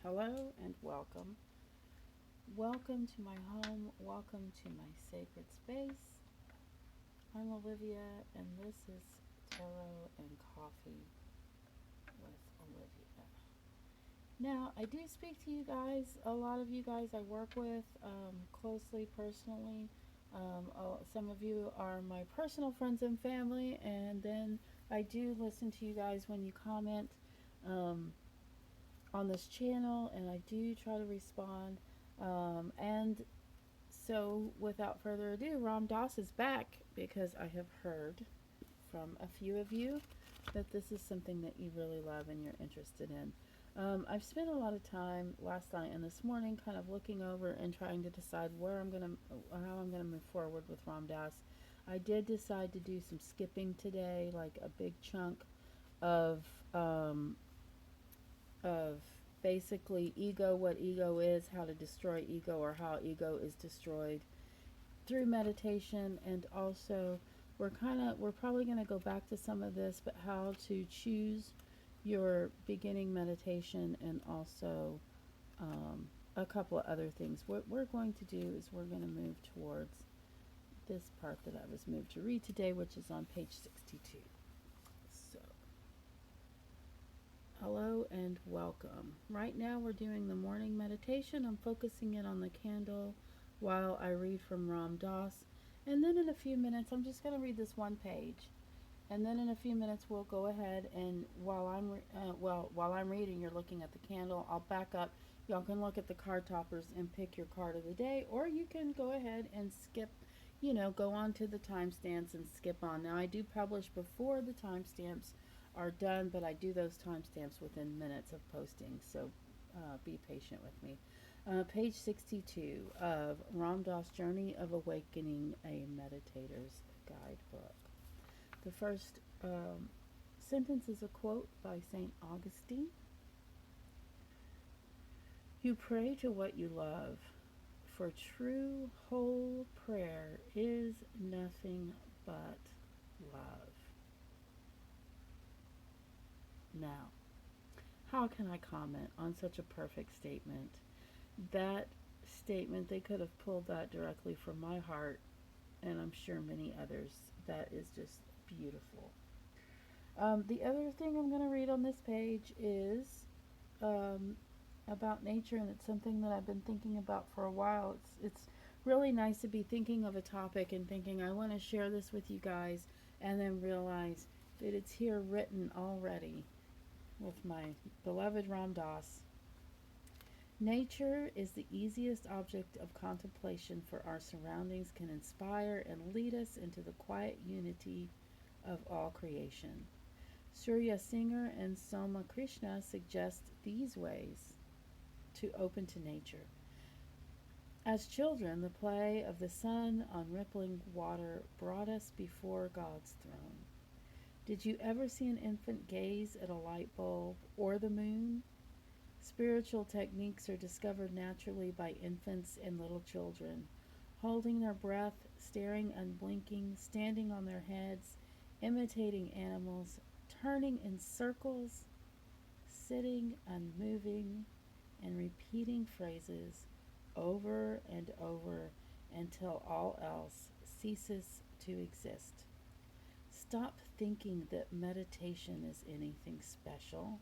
Hello and welcome. Welcome to my home. Welcome to my sacred space. I'm Olivia, and this is Tarot and Coffee with Olivia. Now, I do speak to you guys. A lot of you guys I work with closely, personally. Some of you are my personal friends and family, and then I do listen to you guys when you comment. Um, on this channel, and I do try to respond. And so, without further ado, Ram Dass is back because I have heard from a few of you that this is something that you really love and you're interested in. I've spent a lot of time last night and this morning kind of looking over and trying to decide how I'm gonna move forward with Ram Dass. I did decide to do some skipping today, like a big chunk of um, of basically ego, what ego is, how to destroy ego, or how ego is destroyed through meditation. And also we're probably going to go back to some of this, but how to choose your beginning meditation, and also a couple of other things. What we're going to do is we're going to move towards this part that I was moved to read today, which is on page 62. So hello and welcome. Right now we're doing the morning meditation. I'm focusing in on the candle while I read from Ram Dass. And then in a few minutes, I'm just going to read this one page. And then in a few minutes, we'll go ahead and while I'm reading, you're looking at the candle. I'll back up. Y'all can look at the card toppers and pick your card of the day, or you can go ahead and skip, go on to the timestamps and skip on. Now, I do publish before the timestamps are done, but I do those timestamps within minutes of posting, so be patient with me. Page 62 of Ram Dass Journey of Awakening, a Meditator's Guidebook. The first sentence is a quote by St. Augustine. You pray to what you love, for true whole prayer is nothing but love. Now, how can I comment on such a perfect statement? That statement, they could have pulled that directly from my heart, and I'm sure many others. That is just beautiful. The other thing I'm going to read on this page is um, about nature, and it's something that I've been thinking about for a while. It's really nice to be thinking of a topic and thinking I want to share this with you guys, and then realize that it's here written already with my beloved Ram Dass. Nature is the easiest object of contemplation, for our surroundings can inspire and lead us into the quiet unity of all creation. Surya Singer and Soma Krishna suggest these ways to open to nature. As children, the play of the sun on rippling water brought us before God's throne. Did you ever see an infant gaze at a light bulb or the moon? Spiritual techniques are discovered naturally by infants and little children, holding their breath, staring unblinking, standing on their heads, imitating animals, turning in circles, sitting unmoving, and repeating phrases over and over until all else ceases to exist. Stop thinking that meditation is anything special.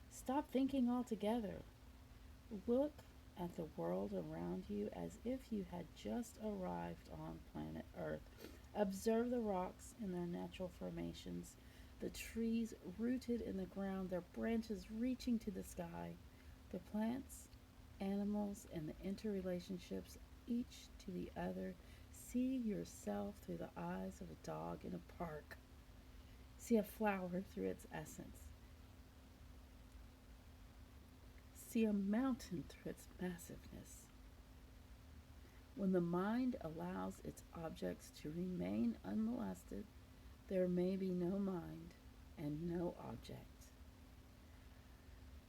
Stop thinking altogether. Look at the world around you as if you had just arrived on planet Earth. Observe the rocks in their natural formations, the trees rooted in the ground, their branches reaching to the sky, the plants, animals, and the interrelationships each to the other. See yourself through the eyes of a dog in a park. See a flower through its essence. See a mountain through its massiveness. When the mind allows its objects to remain unmolested, there may be no mind and no object.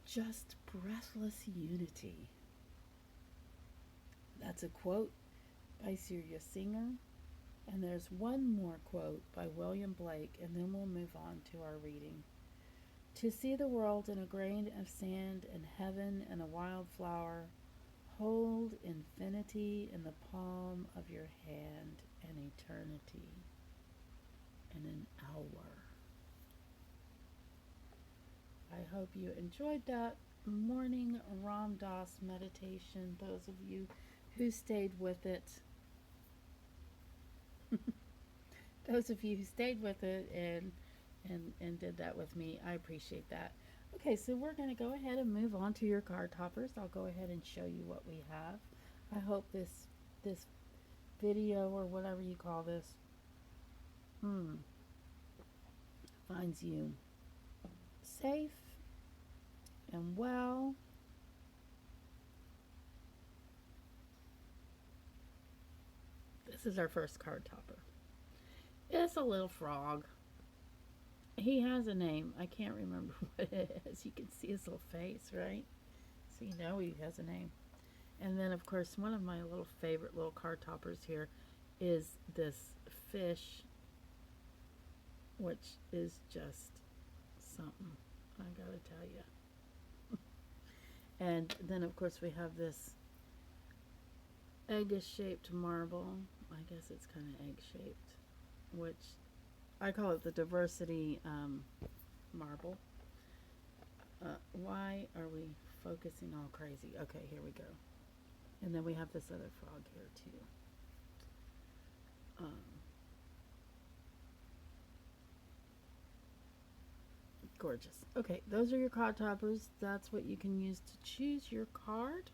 Just breathless unity. That's a quote by Surya Singer. And there's one more quote by William Blake, and then we'll move on to our reading. To see the world in a grain of sand and heaven in a wild flower, hold infinity in the palm of your hand and eternity in an hour. I hope you enjoyed that morning Ram Dass meditation. Those of you who stayed with it, those of you who stayed with it and did that with me, I appreciate that. Okay, so we're going to go ahead and move on to your card toppers. I'll go ahead and show you what we have. I hope this video, or whatever you call this, finds you safe and well. This is our first card topper. It's a little frog. He has a name. I can't remember what it is. You can see his little face, right? So you know he has a name. And then, of course, one of my little favorite little card toppers here is this fish, which is just something, I gotta tell you. And then, of course, we have this egg-shaped marble. I guess it's kind of egg-shaped, which I call it the diversity marble. Why are we focusing all crazy? Okay, here we go. And then we have this other frog here too. Gorgeous. Okay, those are your card toppers. That's what you can use to choose your card.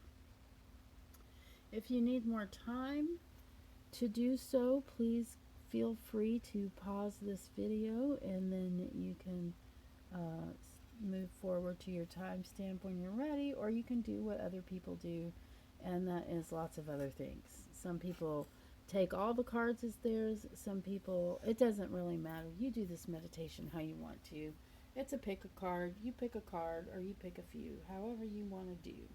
If you need more time to do so, please feel free to pause this video and then you can move forward to your timestamp when you're ready, or you can do what other people do, and that is lots of other things. Some people take all the cards as theirs. Some people, it doesn't really matter. You do this meditation how you want to. It's a pick a card. You pick a card, or you pick a few, however you want to do.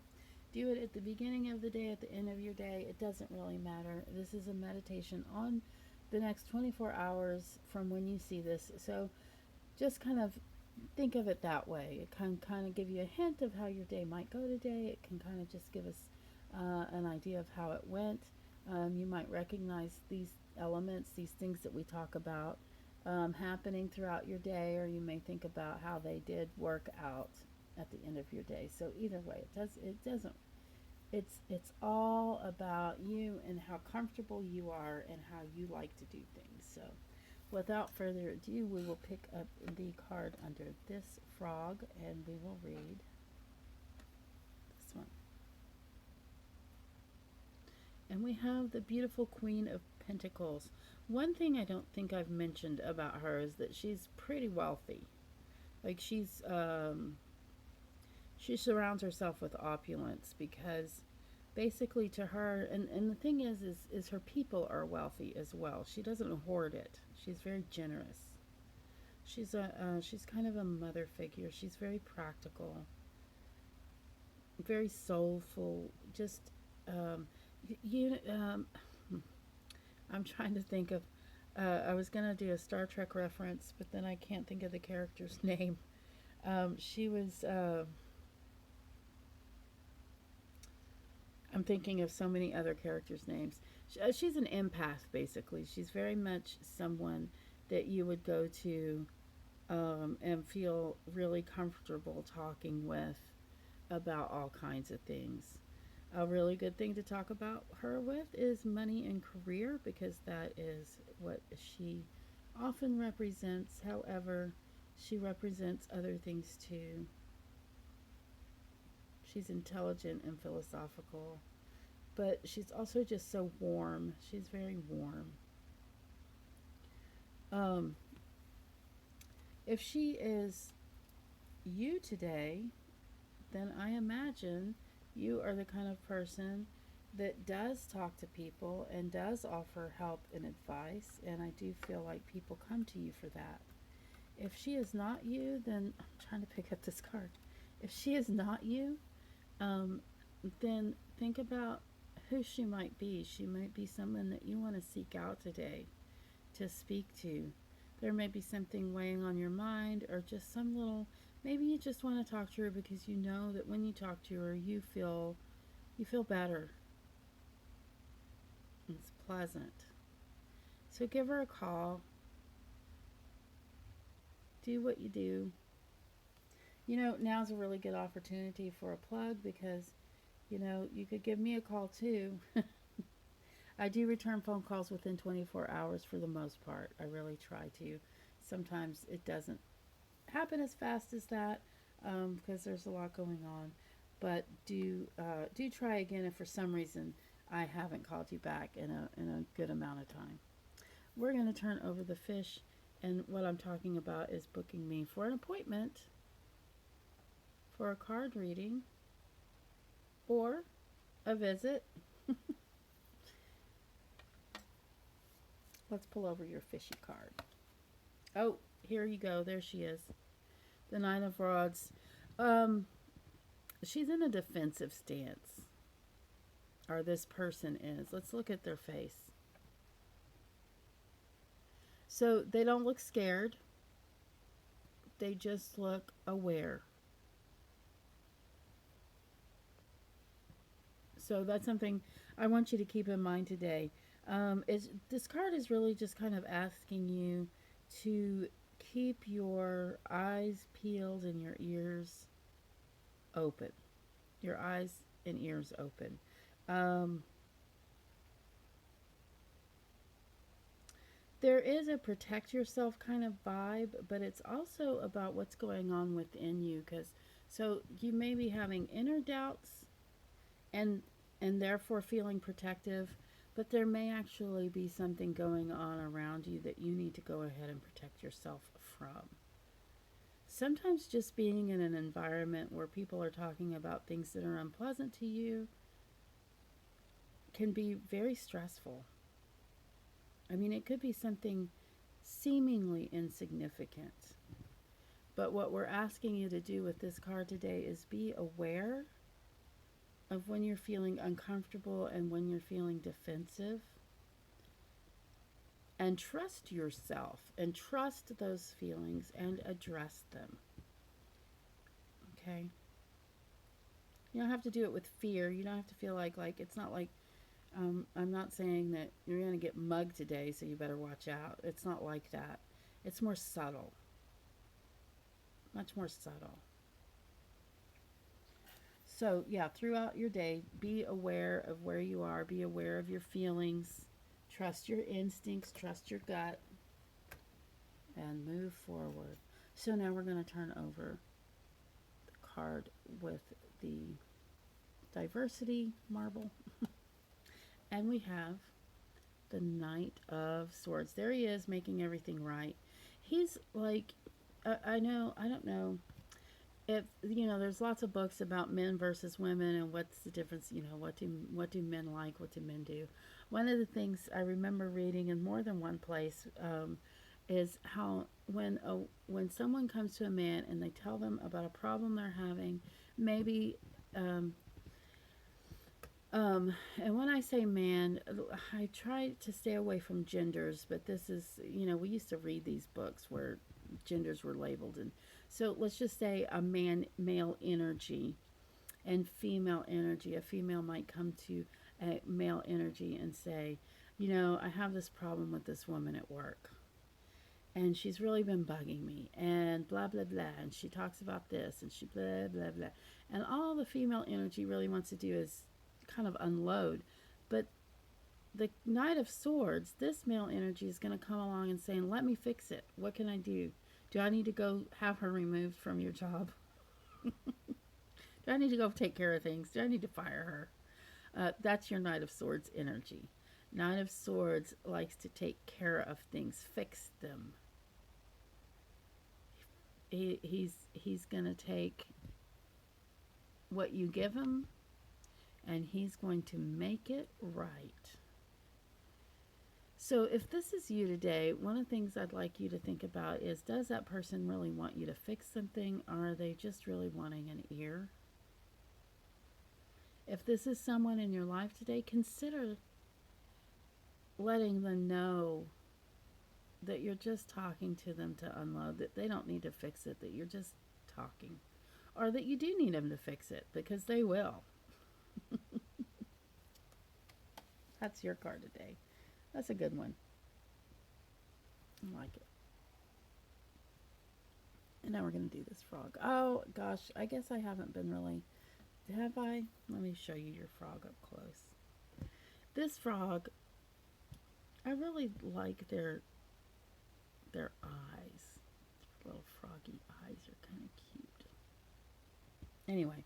Do it at the beginning of the day, at the end of your day. It doesn't really matter. This is a meditation on the next 24 hours from when you see this. So just kind of think of it that way. It can kind of give you a hint of how your day might go today. It can kind of just give us an idea of how it went. You might recognize these elements, these things that we talk about happening throughout your day, or you may think about how they did work out at the end of your day. So either way, it's all about you and how comfortable you are and how you like to do things. So without further ado, we will pick up the card under this frog and we will read this one. And we have the beautiful Queen of Pentacles. One thing I don't think I've mentioned about her is that she's pretty wealthy. Like she surrounds herself with opulence, because basically to her, and the thing is her people are wealthy as well. She doesn't hoard it. She's very generous. She's kind of a mother figure. She's very practical, very soulful. Just I'm trying to think of. I was gonna do a Star Trek reference, but then I can't think of the character's name. She was. I'm thinking of so many other characters' names. She's an empath, basically. She's very much someone that you would go to and feel really comfortable talking with about all kinds of things. A really good thing to talk about her with is money and career, because that is what she often represents. However, she represents other things too. She's intelligent and philosophical, but she's also just so warm. She's very warm. If she is you today, then I imagine you are the kind of person that does talk to people and does offer help and advice, and I do feel like people come to you for that. If she is not you, then I'm trying to pick up this card. If she is not you, then think about who she might be. She might be someone that you want to seek out today to speak to. There may be something weighing on your mind, or just some little Maybe you just want to talk to her because you know that when you talk to her, you feel better. It's pleasant. So give her a call. Do what you do. You know, now's a really good opportunity for a plug because, you could give me a call too. I do return phone calls within 24 hours for the most part. I really try to. Sometimes it doesn't happen as fast as that because there's a lot going on. But do try again if for some reason I haven't called you back in a good amount of time. We're going to turn over the fish, and what I'm talking about is booking me for an appointment for a card reading or a visit. Let's pull over your fishy card. Oh, here you go. There she is. The Nine of Rods. Um, she's in a defensive stance. Or this person is. Let's look at their face. So they don't look scared. They just look aware. So that's something I want you to keep in mind today. This card is really just kind of asking you to keep your eyes peeled and your ears open. Your eyes and ears open. Um, there is a protect yourself kind of vibe, but it's also about what's going on within you. So you may be having inner doubts and and therefore feeling protective, but there may actually be something going on around you that you need to go ahead and protect yourself from. Sometimes just being in an environment where people are talking about things that are unpleasant to you can be very stressful. I mean, it could be something seemingly insignificant. But what we're asking you to do with this card today is be aware of when you're feeling uncomfortable and when you're feeling defensive. And trust yourself and trust those feelings and address them. Okay? You don't have to do it with fear. You don't have to feel like it's not like I'm not saying that you're going to get mugged today, so you better watch out. It's not like that. It's more subtle. Much more subtle. So, yeah, throughout your day, be aware of where you are, be aware of your feelings, trust your instincts, trust your gut, and move forward. So, now we're going to turn over the card with the diversity marble. And we have the Knight of Swords. There he is, making everything right. He's like, I don't know if there's lots of books about men versus women and what's the difference. What do men like, what do men do. One of the things I remember reading in more than one place is how when someone comes to a man and they tell them about a problem they're having, maybe and when I say man, I try to stay away from genders, but this is, we used to read these books where genders were labeled. And so let's just say male energy and female energy. A female might come to a male energy and say, I have this problem with this woman at work. And she's really been bugging me and blah, blah, blah. And she talks about this and she blah, blah, blah. And all the female energy really wants to do is kind of unload. But the Knight of Swords, this male energy is going to come along and saying, let me fix it. What can I do? Do I need to go have her removed from your job? Do I need to go take care of things? Do I need to fire her? That's your Knight of Swords energy. Knight of Swords likes to take care of things, fix them. He's going to take what you give him and he's going to make it right. So if this is you today, one of the things I'd like you to think about is, does that person really want you to fix something, or are they just really wanting an ear? If this is someone in your life today, consider letting them know that you're just talking to them to unload, that they don't need to fix it, that you're just talking. Or that you do need them to fix it, because they will. That's your card today. That's a good one. I like it. And now we're going to do this frog. Oh, gosh. I guess I haven't been really... Have I? Let me show you your frog up close. This frog, I really like their eyes. Little froggy eyes are kind of cute. Anyway,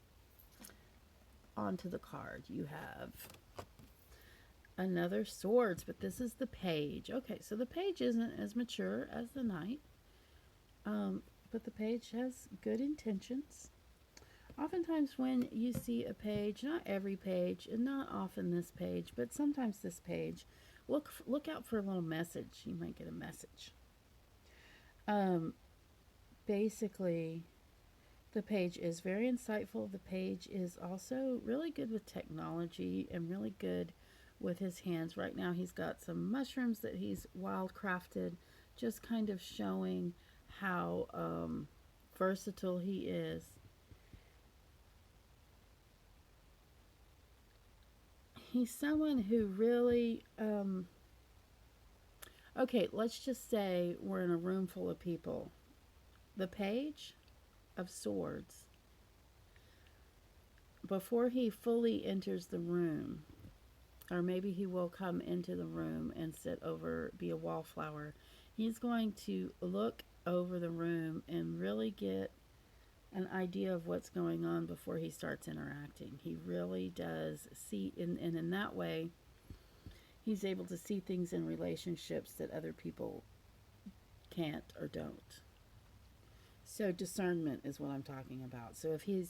on to the card. You have another swords, but this is the page. Okay, so the page isn't as mature as the knight, but the page has good intentions. Oftentimes when you see a page, not every page, and not often this page, but sometimes this page, look out for a little message. You might get a message. Basically, the page is very insightful. The page is also really good with technology and really good with his hands. Right now he's got some mushrooms that he's wildcrafted, just kind of showing how versatile he is. He's someone who really, okay, let's just say we're in a room full of people. The page of swords, before he fully enters the room, or maybe he will come into the room and sit over, be a wallflower, he's going to look over the room and really get an idea of what's going on before he starts interacting. He really does see, and in that way, he's able to see things in relationships that other people can't or don't. So discernment is what I'm talking about. So if he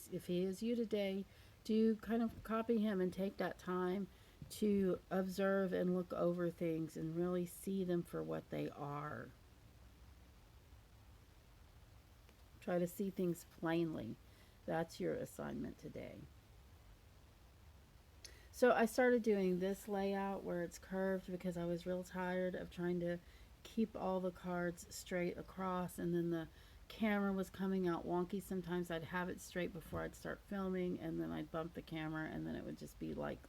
is you today, do kind of copy him and take that time to observe and look over things and really see them for what they are. Try to see things plainly. That's your assignment today. So I started doing this layout where it's curved because I was real tired of trying to keep all the cards straight across, and then the camera was coming out wonky. Sometimes I'd have it straight before I'd start filming, and then I'd bump the camera, and then it would just be like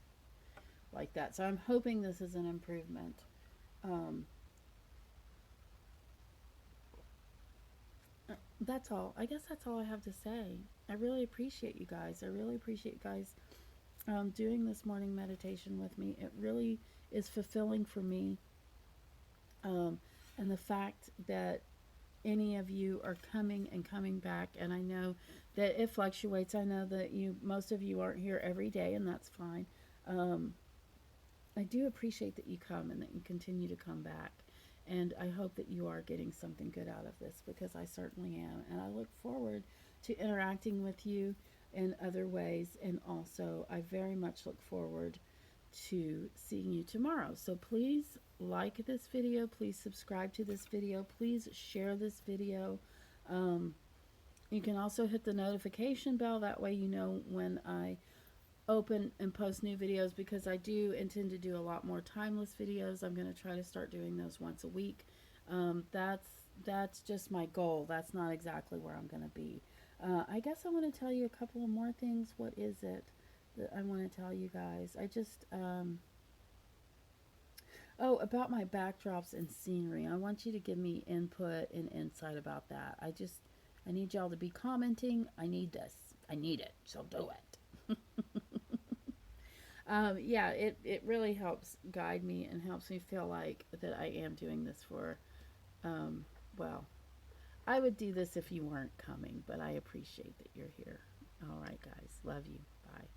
that. So I'm hoping this is an improvement. That's all. I guess that's all I have to say. I really appreciate you guys. I really appreciate you guys doing this morning meditation with me. It really is fulfilling for me. And the fact that any of you are coming and coming back, and I know that it fluctuates. I know that most of you aren't here every day, and that's fine. I do appreciate that you come and that you continue to come back. And I hope that you are getting something good out of this, because I certainly am. And I look forward to interacting with you in other ways. And also, I very much look forward to seeing you tomorrow. So please like this video. Please subscribe to this video. Please share this video. You can also hit the notification bell. That way you know when I open and post new videos, because I do intend to do a lot more timeless videos. I'm going to try to start doing those once a week. That's just my goal. That's not exactly where I'm going to be. I guess I want to tell you a couple of more things. What is it that I want to tell you guys? I just about my backdrops and scenery. I want you to give me input and insight about that. I need y'all to be commenting. I need this. I need it. So do it. Yeah, it really helps guide me and helps me feel like that I am doing this for, well, I would do this if you weren't coming, but I appreciate that you're here. All right, guys. Love you. Bye.